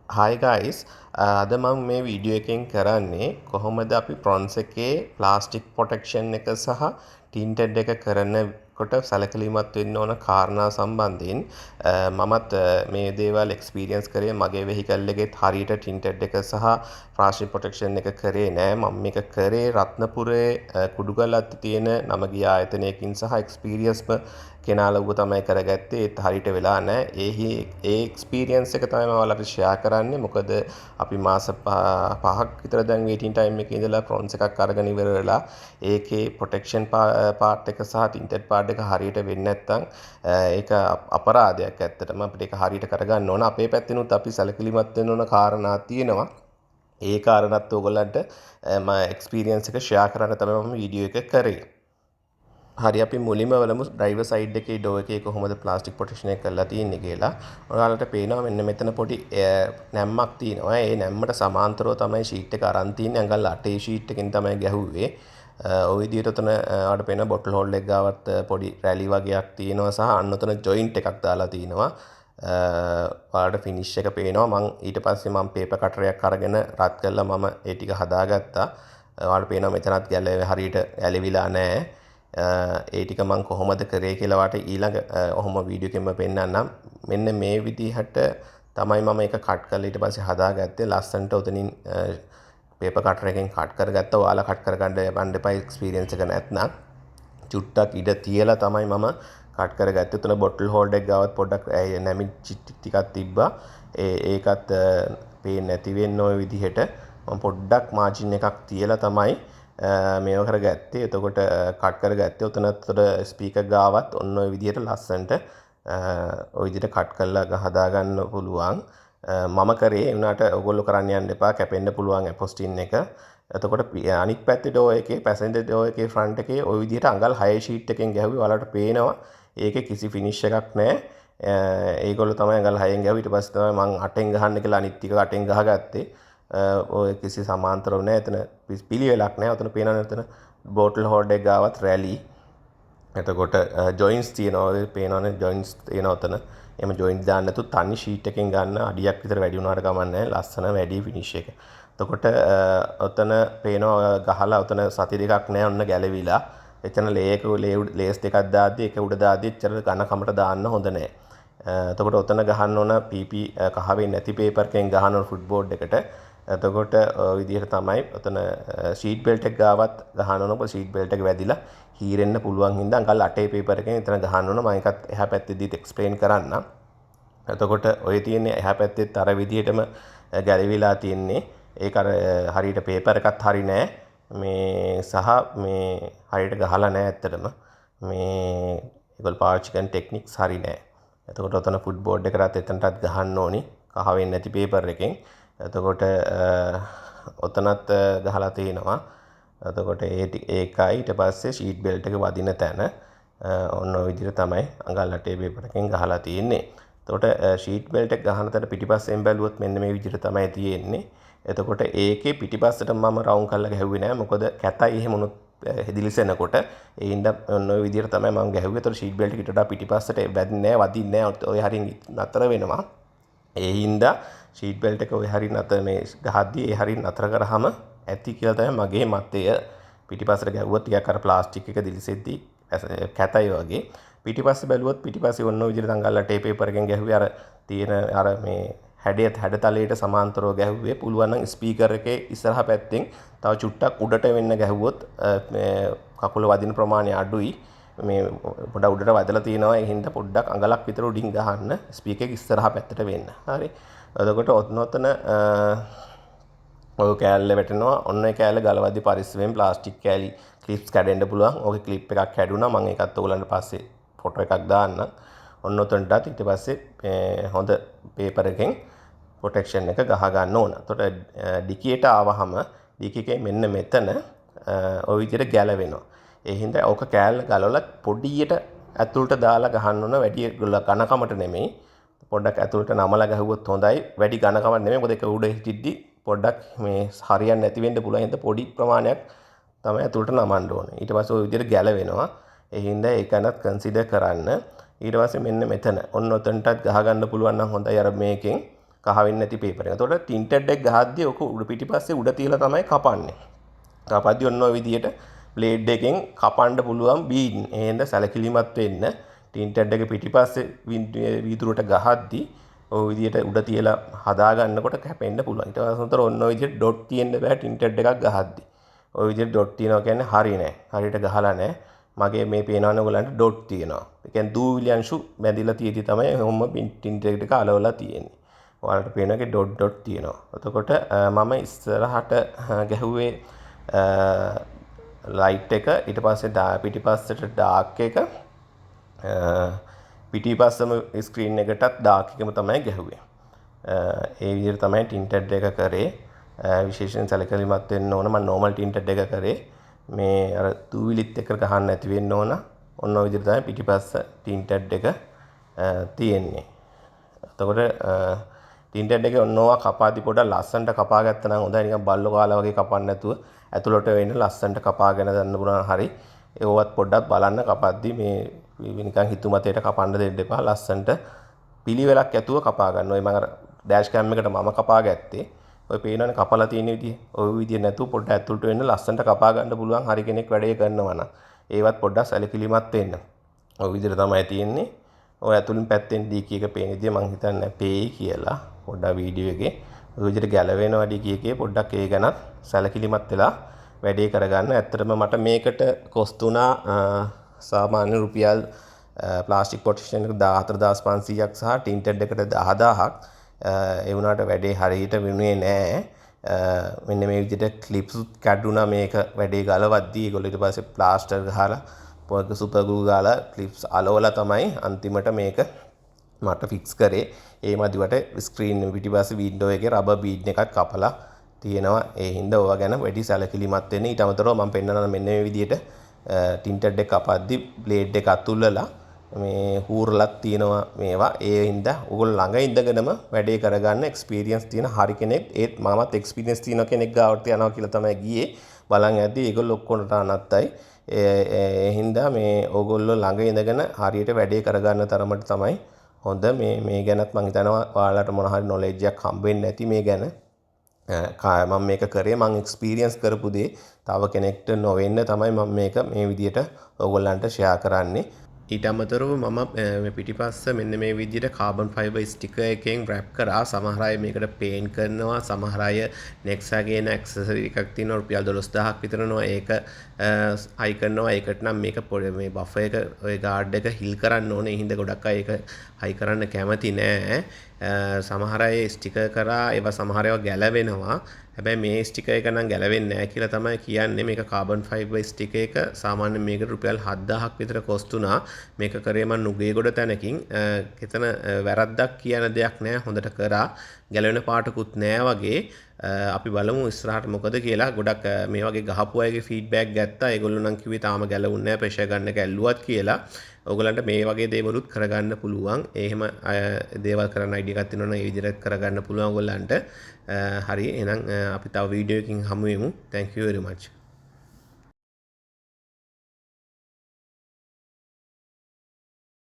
Hi guys, අද මම මේ වීඩියෝ එකෙන් කරන්නේ කොහොමද අපි ප්‍රොන්ස් එකේ ප්ලාස්ටික් ප්‍රොටෙක්ෂන් එක සහ ටින්ටඩ් එක කරනකොට සැලකිලිමත් වෙන්න ඕන කාරණා සම්බන්ධයෙන් මමත් මේ දේවල් එක්ස්පීරියන්ස් කරේ මගේ වෙහිකල් එකෙත් හරියට ටින්ටඩ් එක සහ ප්ලාස්ටික් ප්‍රොටෙක්ෂන් එක කරේ නෑ. මම මේක කරේ රත්නපුරේ කුඩුගලත් තියෙන නමගිය ආයතනයකින් සහ එක්ස්පීරියන්ස්ම කෙනා ලව්ව තමයි කරගත්තේ. ඒත් හරියට වෙලා නෑ. ඒ එක්ස්පීරියන්ස් එක තමයි මම ඔයාලට ෂෙයා කරන්නේ. මොකද අපි මාස 5ක් විතර දැන් වේටින් ටයිම් එකේ ඉඳලා ප්‍රොන්ස් එකක් අරගෙන ඉවර වෙලා ඒකේ ප්‍රොටෙක්ෂන් පාර්ට් එක සහ ටින්ටඩ් පාර්ට් එක හරියට වෙන්නේ නැත්නම් ඒක අපරාධයක් ඇත්තටම. අපිට ඒක හරියට කරගන්න ඕන. අපේ පැත්තෙනුත් අපි සැලකිලිමත් වෙන්න ඕන කාරණා තියෙනවා. ඒ කාරණාත් ඕගොල්ලන්ට මම එක්ස්පීරියන්ස් එක ෂෙයා කරන්න තමයි මම වීඩියෝ එක කරේ. හරි අපි මුලින්ම බලමු ඩ්‍රයිවර් සයිඩ් එකේ ඩෝ එකේ කොහොමද ප්ලාස්ටික් ප්‍රොටෙක්ෂන් එක කරලා තියෙන්නේ කියලා. ඔයාලට පේනවා මෙන්න මෙතන පොඩි නැම්මක් තියෙනවා. ඒ නැම්මට සමාන්තරව තමයි ෂීට් එක අරන් තින්නේ. අඟල් 8 ෂීට් එකකින් තමයි ගැහුවේ. ওই විදිහට උතන ඔයාලට පේන බොටල් හෝල්ඩ් එක ගාවත් පොඩි රැලි වගේක් තියෙනවා සහ අන්න උතන ජොයින්ට් එකක් දාලා තිනවා. ඔයාලට ෆිනිෂ් එක පේනවා. මම ඊට පස්සේ මම පේපර් කටරයක් අරගෙන රත් කරලා මම ඒ ටික හදාගත්තා. ඔයාලට පේනවා මෙතනත් ගැලේ හරියට ඇලවිලා නැහැ. ඒ ටික මම කොහොමද කරේ කියලා වාට ඊළඟ ඔහොම වීඩියෝ එකෙන්ම පෙන්නන්නම්. මෙන්න මේ විදිහට තමයි මම ඒක කට් කරලා ඊට පස්සේ හදාගත්තේ. ලස්සනට උතනින් පේපර් කටර් එකෙන් කට් කරගත්තා. ඔයාලා කට් කරගන්න යන්න එපා එක්ස්පීරියන්ස් එක නැත්නම්. චුට්ටක් ඉඩ තියලා තමයි මම කට් කරගත්තේ. උතන බොටල් හෝල්ඩ් එක ගාවත් පොඩ්ඩක් නැමිච්ච ටිකක් තිබ්බා. ඒකත් පේන්නේ නැති වෙන්න ওই විදිහට මම පොඩ්ඩක් මාජින් එකක් තියලා තමයි මේව කරගත්තේ. එතකොට කට් කරගත්තේ. උතනත් ස්පීකර් ගාවත් ඔන්න ඔය විදිහට ලස්සනට ඔය විදිහට කට් කරලා හදාගන්න පුළුවන්. මම කරේ උනාට ඔයගොල්ලෝ කරන්න යන්න එපා. කැපෙන්න පුළුවන් ඇපොස්ටින් එක. එතකොට අනිත් පැත්තේ ඩෝ එකේ පැසෙන්ජර් ඩෝ එකේ ෆ්‍රන්ට් එකේ ওই විදිහට අඟල් 6 ෂීට් එකෙන් ගැහුවේ. ඔයාලට පේනවා ඒකේ කිසි ෆිනිෂ් එකක් නැහැ. ඒගොල්ලෝ තමයි අඟල් 6ෙන් ගැහුවේ. ඊට පස්සේ තමයි මම 8ෙන් ගහන්න කියලා අනිත් ටික 8ෙන් ගහගත්තේ. ඔය කිසි සමාන්තරව නැහැ. එතන පිළිවෙලක් නැහැ. ඔතන පේනවනේ එතන බෝටල් හෝල්ඩ් එක ගාවත් රැලි. එතකොට ජොයින්ට්ස් තියෙනවා. ඔය පේනවනේ ජොයින්ට්ස් තියෙනවා ඔතන. එහෙම ජොයින්ට් දාන්න නැතුව තනි ෂීට් එකෙන් ගන්න අඩියක් විතර වැඩි වුණාට කමක් නැහැ. ලස්සන වැඩි ෆිනිෂ් එක. එතකොට ඔතන පේනවා ගහලා ඔතන සති දෙකක් නැහැ ඔන්න ගැලවිලා. එතන ලේස් දෙකක් දාද්දි එක උඩ දාද්දි එච්චර ඝන කමට දාන්න හොඳ නැහැ. එතකොට ඔතන ගහන්න ඕන PP කහවෙන් නැති පේපර් එකෙන් ගහන්න ඕන ෆුට් බෝඩ් එකට. එතකොට ඔය විදිහට තමයි ඔතන ෂීට් බෙල්ට් එක ගාවත් ගහන්න ඕන. ඔබ ෂීට් බෙල්ට් එක වැදිලා හීරෙන්න පුළුවන් හින්දා අඟල් 8 පේපර් එකෙන් එතන ගහන්න ඕන. මම ඒකත් එහා පැත්තේදීත් එක්ස්ප්ලেইন කරන්නම්. එතකොට ඔය තියෙන්නේ එහා පැත්තේත් අර විදිහටම ගැලවිලා තියෙන්නේ. ඒක අර හරියට පේපර් එකත් හරි නෑ. මේ සහ මේ හරියට ගහලා නෑ ඇත්තටම. මේ ඒගොල්ලෝ පාවිච්චි කරන ටෙක්නික්ස් හරි නෑ. එතකොට ඔතන ෆුට් බෝඩ් එකටත් එතනටත් ගහන්න ඕනි කහවෙන් නැති පේපර් එකෙන්. එතකොට ඔතනත් ගහලා තිනවා. එතකොට ඒකයි ඊට පස්සේ ෂීට් බෙල්ට් එක වදින තැන ඔන්න ඔය විදිහට තමයි අඟල් 8 පේපර් එකෙන් ගහලා තියෙන්නේ. එතකොට ෂීට් බෙල්ට් එක ගහන තැන පිටිපස්සෙන් බැලුවොත් මෙන්න මේ විදිහට තමයි තියෙන්නේ. එතකොට ඒකේ පිටිපස්සට මම රවුන්ඩ් කරලා ගැහුවේ නෑ. මොකද කැතයි එහෙම උනොත් හෙදිලිසෙනකොට ඒ හින්දා ඔන්න ඔය විදිහට තමයි මම ගැහුවේ. එතකොට ෂීට් බෙල්ට් එකට වඩා පිටිපස්සට වැදින්නේ නෑ, වදින්නේ නෑ. ඔය හරින් නතර වෙනවා. ඒ හින්දා ෂීට් බෙල්ට් එක ඔය හරින් නතර මේ ගහද්දී ඒ හරින් නතර කරාම ඇති කියලා තමයි මගේ මතය. පිටිපස්සට ගැහුවොත් ටිකක් අර ප්ලාස්ටික් එක දිලිසෙද්දී කැතයි වගේ. පිටිපස්සේ බැලුවොත් පිටිපස්සේ ඔන්න ඔය විදිහට අඟල් 8 පේපර් එකෙන් ගැහුවේ අර තියෙන අර මේ හැඩතලයට සමාන්තරව ගැහුවේ. පුළුවන් නම් ස්පීකර් එකේ ඉස්සරහා පැත්තෙන් තව චුට්ටක් උඩට වෙන්න ගැහුවොත් කකුල වදින ප්‍රමාණය අඩුයි. මේ පොඩ උඩට වදලා තියෙනවා. ඒ හින්දා පොඩ්ඩක් අඟලක් විතර උඩින් ගහන්න ස්පීකර් එක ඉස්සරහා පැත්තට වෙන්න. හරි. එතකොට ඔතන ඔය කෑල්ල වැටෙනවා. ඔන්න ඒ කෑල්ල ගලවද්දි පරිස්සමෙන් ප්ලාස්ටික් කෑලි ක්ලිප්ස් කැඩෙන්න පුළුවන්. ඕකේ ක්ලිප් එකක් කැඩුනා. මම ඒකත් ඔයගලන්ට පස්සේ ෆොටෝ එකක් දාන්නම්. ඔන්න ඔතනටත් ඊට පස්සේ හොඳ පේපර් එකෙන් ප්‍රොටෙක්ෂන් එක ගහ ගන්න ඕන. එතකොට ඩිකියට ආවහම ඩිකිකේ මෙන්න මෙතන ඔය විදිහට ගැලවෙනවා. ඒ හින්දා ඕක කෑල්ල ගලවලා පොඩියට ඇතුළට දාලා ගහන්න ඕන. වැඩි ඝනකමට නෙමෙයි. පොඩ්ඩක් ඇතුළට නමලා ගහුවොත් හොඳයි. වැඩි ඝනකමක් නෙමෙයි. මොකද ඒක උඩ හිටිද්දි පොඩ්ඩක් මේ හරියන්නේ නැති වෙන්න පුළුවන්. හින්දා පොඩි ප්‍රමාණයක් තමයි ඇතුළට නමන්න ඕනේ. ඊට පස්සේ ඔය විදිහට ගැලවෙනවා. ඒ හින්දා ඒකනත් කන්සිඩර් කරන්න. ඊට පස්සේ මෙන්න මෙතන ඔන්න ඔතනටත් ගහ ගන්න පුළුවන් නම් හොඳයි. අර මේකෙන් කහ වෙන්නේ නැති පේපර් එක. එතකොට ටින්ටඩ් එක ගහද්දී ඔක උඩ පිටිපස්සේ උඩ තියලා තමයි කපන්නේ. කපද්දී ඔන්න ඔය විදියට බ්ලේඩ් එකෙන් කපන්න පුළුවන් බීන්. එහෙනම් සැලකිලිමත් වෙන්න ටින්ටඩ් එක පිටිපස්සේ වීදුරුවට ගහද්දී ඔය විදියට උඩ තියලා හදා ගන්නකොට කැපෙන්න පුළුවන්. ඊට පස්සේ ඔන්න ඔය විදියට ඩොට් තියෙන්න බෑ ටින්ටඩ් එකක් ගහද්දී. ඔය විදියට ඩොට් තියනවා කියන්නේ හරි නෑ. හරියට ගහලා නෑ. මගේ මේ පේනවනේ ඔයගලන්ට ඩොට් තියෙනවා. ඒ කියන්නේ දූවිලි අංශු බැඳිලා තියෙදි තමයි ඔහොම ටින්ටඩ් එක අලවලා තියෙන්නේ. ඔයාලට පේනවාගේ ඩොට් තියෙනවා. එතකොට මම ඉස්සරහට ගැහුවේ ලයිට් එක ඊට පස්සේ පිටිපස්සට ඩාර්ක් එක පිටිපස්සම ස්ක්‍රීන් එකටත් ඩාර්ක් එකම තමයි ගැහුවේ. ඒ විදිහට තමයි ටින්ටඩ් එක කරේ. විශේෂයෙන් සැලකිලිමත් වෙන්න ඕන. මම නෝමල් ටින්ටඩ් එක කරේ. මේ අර දූවිලිත් එක්ක ගහන්න නැති වෙන්න ඕන. ඔන්න ඔය විදිහට තමයි පිටිපස්ස ටින්ටඩ් එක තියෙන්නේ. එතකොට ටින්ටඩ් එකේ ඔන්නවා කපාදි පොඩක් ලස්සනට කපා ගත්තා නම් හොඳයි. නිකන් බල්ලෝ කාලා වගේ කපන්න නැතුව ඇතුළට වෙන්න ලස්සනට කපාගෙන ගන්න පුළුවන්. හරි. ඒවත් පොඩ්ඩක් බලන්න කපද්දි මේ නිකන් හිතුමතේට කපන්න දෙන්න එපා. ලස්සනට පිළිවෙලක් ඇතුව කපා ගන්න. ඔය මම අර ඩෑෂ් කැම් එකට මම කපා ගත්තේ. ඔය පේනවනේ කපලා තියෙන විදිය. ඔය විදිය නැතුව පොඩ්ඩක් ඇතුළට වෙන්න ලස්සනට කපා ගන්න පුළුවන්. හරි කෙනෙක් වැඩේ කරනවා නම්. ඒවත් පොඩ්ඩක් සැලකිලිමත් වෙන්න. ඔය විදිහට තමයි තියෙන්නේ. ඔය ඇතුළින් පැත්තෙන් ඩීකී එක පේන විදිය මං හිතන්නේ පේයි කියලා. පොඩ්ඩක් වීඩියෝ එකේ ඔය විදිහට ගැලවෙනවා ඩීකී එකේ පොඩ්ඩක් ඒ ගැනත් සැලකිලිමත් වෙලා වැඩේ කරගන්න. ඇත්තටම මට මේකට කොස්ට් වුණා සාමාන්‍ය රුපියල් ප්ලාස්ටික් පොටෙන්ෂන් එක 14500ක් සහ ටින්ටඩ් එකට 10000ක්. ඒ වුණාට වැඩේ හරියට වෙනුනේ නෑ. මෙන්න මේ විදිහට ක්ලිප්ස් කැඩුනා මේක වැඩේ ගලවද්දී. ඒගොල්ලෝ ඊට පස්සේ ප්ලාස්ටර් ගහලා පොඩ්ඩ සුපර් ග්ලූ ගාලා ක්ලිප්ස් අලවලා තමයි අන්තිමට මේක මට ෆික්ස් කරේ. ඒ මදිවට ස්ක්‍රීන් පිටිපස්සේ වින්ඩෝ එකේ රබර් බීඩ් එකක් කපලා තියෙනවා. ඒ හින්දා ඕවා ගැන වැඩි සැලකිලිමත් වෙන්න. ඊට අමතරව මම පෙන්නනවා මෙන්න මේ විදිහට ටින්ටඩ් එක කපද්දි බ්ලේඩ් එක අතුල්ලලා මේ හූරලක් තියෙනවා මේවා. ඒ හින්දා ඕගොල්ලෝ ළඟ ඉඳගෙනම වැඩේ කරගන්න එක්ස්පීරියන්ස් තියෙන හරි කෙනෙක්. ඒත් මමත් එක්ස්පීරියන්ස් තියෙන කෙනෙක් ගාවට යනවා කියලා තමයි ගියේ. බලන් යද්දි ඒගොල්ලෝ ඔක්කොමට අනත්තයි. ඒ හින්දා මේ ඕගොල්ලෝ ළඟ ඉඳගෙන හරියට වැඩේ කරගන්න තරමට තමයි හොඳ. මේ ගැනත් මම හිතනවා ඔයාලට මොන හරි නොලෙජ් එකක් හම්බෙන්නේ නැති මේ ගැන. මම මේක කරේ මම එක්ස්පීරියන්ස් කරපු දේ තව කෙනෙක්ට නොවෙන්න තමයි මම මේක මේ විදියට ඕගොල්ලන්ට ෂෙයා කරන්නේ. ඊට අමතරව මම මේ පිටිපස්ස මෙන්න මේ විදිහට කාබන් ෆයිබර් ස්ටිකර් එකෙන් රැප් කරා. සමහර අය මේකට පේන්ට් කරනවා. සමහර අය නෙක්සා කියන ඇක්සසරි එකක් තියෙනවා රුපියල් 12000ක් විතරනවා. ඒක හයි කරනවා. ඒකට නම් මේක මේ බෆර් එක ඔය ගාඩ් එක හිල් කරන්න ඕනේ. ඒ හින්දා ගොඩක් අය ඒක හයි කරන්න කැමති නෑ. සමහර අය ස්ටිකර් කරා ඒවා සමහර ඒවා ගැලවෙනවා. හැබැයි මේ ස්ටිකර් එක නම් ගැලවෙන්නේ නැහැ කියලා තමයි කියන්නේ. මේක කාබන් ෆයිබර් ස්ටිකර් එක සාමාන්‍යයෙන් මේකට රුපියල් 7000ක් විතර කොස්ට් වුණා. මේක කරේ මම නුගේගොඩ තැනකින්. එතන වැරද්දක් කියන දෙයක් නැහැ. හොඳට කරා. ගැලවෙන පාටකුත් නැහැ වගේ. අපි බලමු ඉස්සරහට මොකද කියලා. ගොඩක් මේ වගේ ගහපු අයගේ ෆීඩ්බැක් ගත්තා. ඒගොල්ලෝ නම් කිව්වේ තාම ගැලවුන්නේ නැහැ ප්‍රෙෂර් ගන්න එක ඇල්ලුවත් කියලා. ඔයගලන්ට මේ වගේ දේවලුත් කරගන්න පුළුවන්. එහෙම දේවල් කරන්න අයිඩියා එකක් තියෙනවා නම් ඒ විදිහට කරගන්න පුළුවන් ඔයගලන්ට. හරි එහෙනම් අපි තව වීඩියෝ එකකින් හමු වෙමු. Thank you very much.